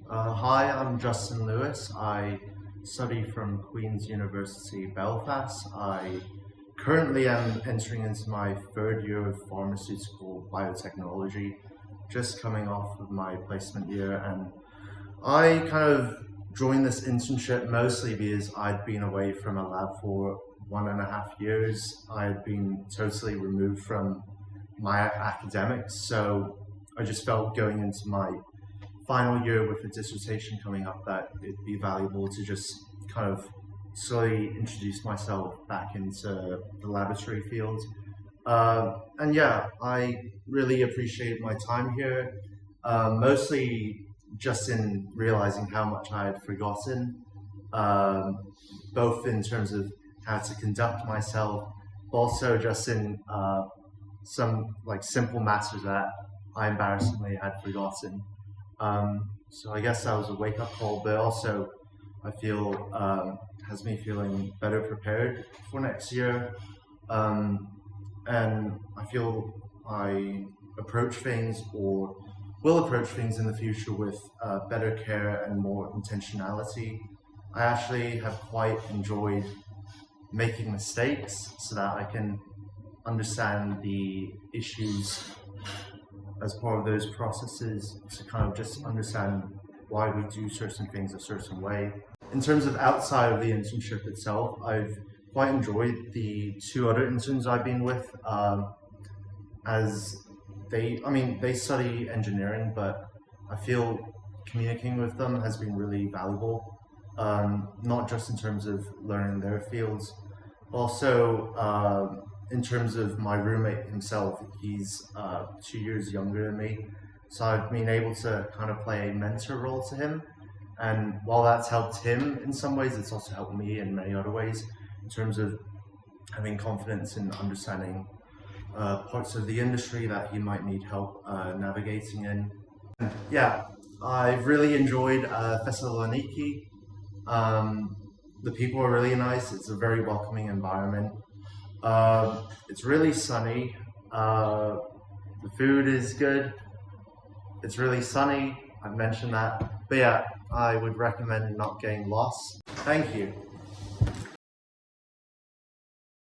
Hi, I'm Justin Lewis. I study from Queen's University, Belfast. I currently am entering into my third year of pharmaceutical biotechnology, just coming off of my placement year. And I kind of joined this internship mostly because I'd been away from a lab for 1.5 years. I had been totally removed from my academics, so I just felt going into my final year with a dissertation coming up that it'd be valuable to just kind of slowly introduce myself back into the laboratory field. And yeah, I really appreciate my time here, mostly just in realizing how much I had forgotten, um, both in terms of how to conduct myself, but also just in some like simple matters that I embarrassingly had forgotten. So I guess that was a wake-up call, but also I feel has me feeling better prepared for next year, um, and I feel I approach things or will approach things in the future with better care and more intentionality. I actually have quite enjoyed making mistakes so that I can understand the issues as part of those processes to kind of just understand why we do certain things a certain way. In terms of outside of the internship itself, I've quite enjoyed the two other interns I've been with, as they study engineering, but I feel communicating with them has been really valuable, not just in terms of learning their fields, also in terms of my roommate himself. He's 2 years younger than me, so I've been able to kind of play a mentor role to him. And while that's helped him in some ways, it's also helped me in many other ways in terms of having confidence in understanding parts of the industry that he might need help navigating in. Yeah, I've really enjoyed Thessaloniki. The people are really nice. It's a very welcoming environment. It's really sunny. The food is good. It's really sunny. I've mentioned that. But yeah, I would recommend not getting lost. Thank you.